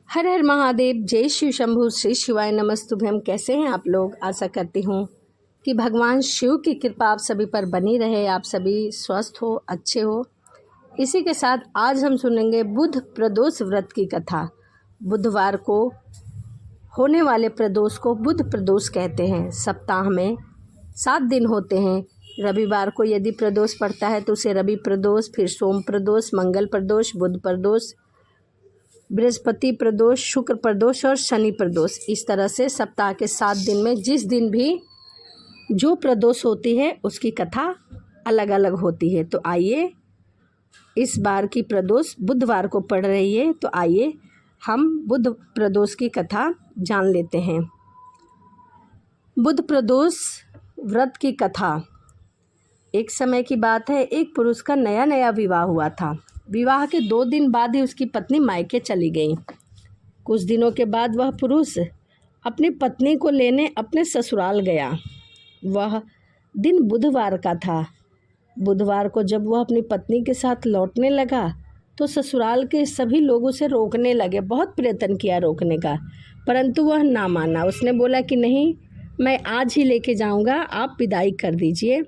हर हर महादेव, जय शिव शंभु, श्री शिवाय नमस्तुभ्यम। कैसे हैं आप लोग? आशा करती हूँ कि भगवान शिव की कृपा आप सभी पर बनी रहे, आप सभी स्वस्थ हो, अच्छे हो। इसी के साथ आज हम सुनेंगे बुध प्रदोष व्रत की कथा। बुधवार को होने वाले प्रदोष को बुध प्रदोष कहते हैं। सप्ताह में 7 दिन होते हैं। रविवार को यदि प्रदोष पड़ता है तो उसे रवि प्रदोष, फिर सोम प्रदोष, मंगल प्रदोष, बुध प्रदोष, बृहस्पति प्रदोष, शुक्र प्रदोष और शनि प्रदोष। इस तरह से सप्ताह के 7 दिन में जिस दिन भी जो प्रदोष होती है उसकी कथा अलग अलग होती है। तो आइए, इस बार की प्रदोष बुधवार को पड़ रही है, तो आइए हम बुध प्रदोष की कथा जान लेते हैं। बुध प्रदोष व्रत की कथा। एक समय की बात है, एक पुरुष का नया नया विवाह हुआ था। विवाह के 2 दिन बाद ही उसकी पत्नी मायके चली गई। कुछ दिनों के बाद वह पुरुष अपनी पत्नी को लेने अपने ससुराल गया। वह दिन बुधवार का था। बुधवार को जब वह अपनी पत्नी के साथ लौटने लगा तो ससुराल के सभी लोग उसे रोकने लगे। बहुत प्रयत्न किया रोकने का, परंतु वह ना माना। उसने बोला कि नहीं, मैं आज ही लेके जाऊंगा, आप विदाई कर दीजिए।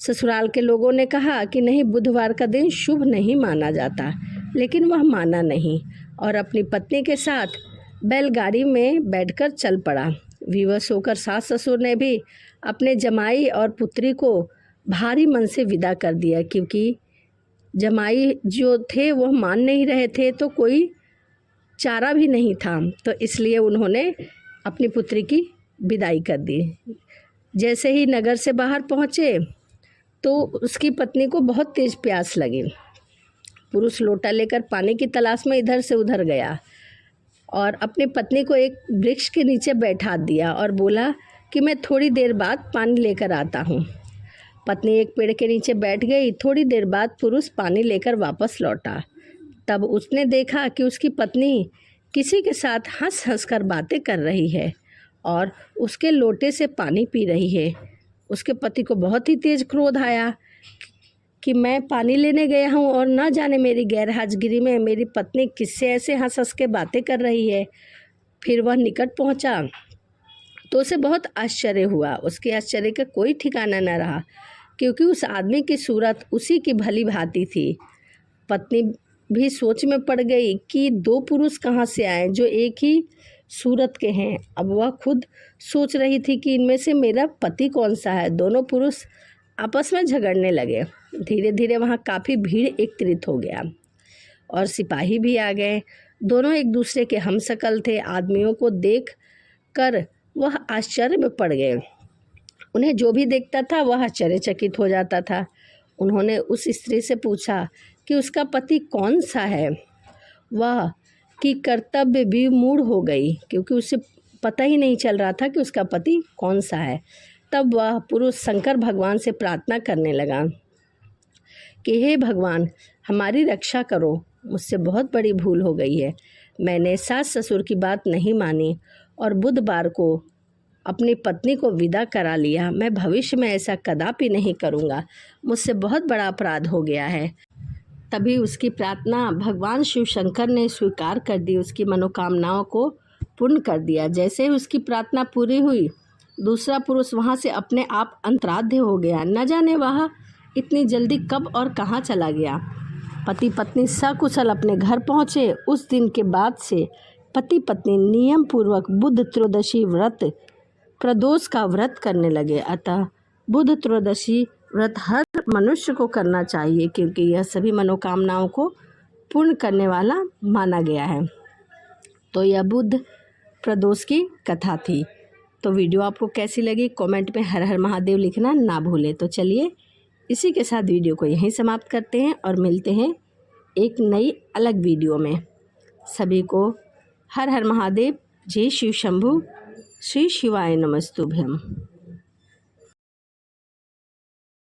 ससुराल के लोगों ने कहा कि नहीं, बुधवार का दिन शुभ नहीं माना जाता, लेकिन वह माना नहीं और अपनी पत्नी के साथ बैलगाड़ी में बैठकर चल पड़ा। विवश होकर सास ससुर ने भी अपने जमाई और पुत्री को भारी मन से विदा कर दिया, क्योंकि जमाई जो थे वह मान नहीं रहे थे, तो कोई चारा भी नहीं था, तो इसलिए उन्होंने अपनी पुत्री की विदाई कर दी। जैसे ही नगर से बाहर पहुँचे तो उसकी पत्नी को बहुत तेज प्यास लगी। पुरुष लोटा लेकर पानी की तलाश में इधर से उधर गया और अपनी पत्नी को एक वृक्ष के नीचे बैठा दिया और बोला कि मैं थोड़ी देर बाद पानी लेकर आता हूँ। पत्नी एक पेड़ के नीचे बैठ गई। थोड़ी देर बाद पुरुष पानी लेकर वापस लौटा। तब उसने देखा कि उसकी पत्नी किसी के साथ हंस हंस कर बातें कर रही है और उसके लोटे से पानी पी रही है। उसके पति को बहुत ही तेज क्रोध आया कि मैं पानी लेने गया हूँ और न जाने मेरी गैरहाजिरी में मेरी पत्नी किससे ऐसे हंस हंस के बातें कर रही है। फिर वह निकट पहुँचा तो उसे बहुत आश्चर्य हुआ। उसके आश्चर्य का कोई ठिकाना न रहा, क्योंकि उस आदमी की सूरत उसी की भली भांति थी। पत्नी भी सोच में पड़ गई कि 2 पुरुष कहाँ से आए जो एक ही सूरत के हैं। अब वह खुद सोच रही थी कि इनमें से मेरा पति कौन सा है। दोनों पुरुष आपस में झगड़ने लगे। धीरे धीरे वहाँ काफ़ी भीड़ एकत्रित हो गया और सिपाही भी आ गए। दोनों एक दूसरे के हमशक्ल थे। आदमियों को देख कर वह आश्चर्य में पड़ गए। उन्हें जो भी देखता था वह आश्चर्यचकित हो जाता था। उन्होंने उस स्त्री से पूछा कि उसका पति कौन सा है। वह कि कर्तव्य भी मूढ़ हो गई, क्योंकि उसे पता ही नहीं चल रहा था कि उसका पति कौन सा है। तब वह पुरुष शंकर भगवान से प्रार्थना करने लगा कि हे भगवान, हमारी रक्षा करो, मुझसे बहुत बड़ी भूल हो गई है। मैंने सास ससुर की बात नहीं मानी और बुधवार को अपनी पत्नी को विदा करा लिया। मैं भविष्य में ऐसा कदापि नहीं करूँगा। मुझसे बहुत बड़ा अपराध हो गया है। तभी उसकी प्रार्थना भगवान शिव शंकर ने स्वीकार कर दी, उसकी मनोकामनाओं को पूर्ण कर दिया। जैसे ही उसकी प्रार्थना पूरी हुई, दूसरा पुरुष वहाँ से अपने आप अंतराध्य हो गया। न जाने वह इतनी जल्दी कब और कहाँ चला गया। पति पत्नी सकुशल अपने घर पहुँचे। उस दिन के बाद से पति पत्नी नियम पूर्वक बुध त्रयोदशी व्रत प्रदोष का व्रत करने लगे। अतः बुध त्रयोदशी व्रत हर मनुष्य को करना चाहिए, क्योंकि यह सभी मनोकामनाओं को पूर्ण करने वाला माना गया है। तो यह बुध प्रदोष की कथा थी। तो वीडियो आपको कैसी लगी कमेंट में हर हर महादेव लिखना ना भूलें। तो चलिए, इसी के साथ वीडियो को यहीं समाप्त करते हैं और मिलते हैं एक नई अलग वीडियो में। सभी को हर हर महादेव, जय शिव शंभु, श्री शिवाय नमस्तुभ्यम।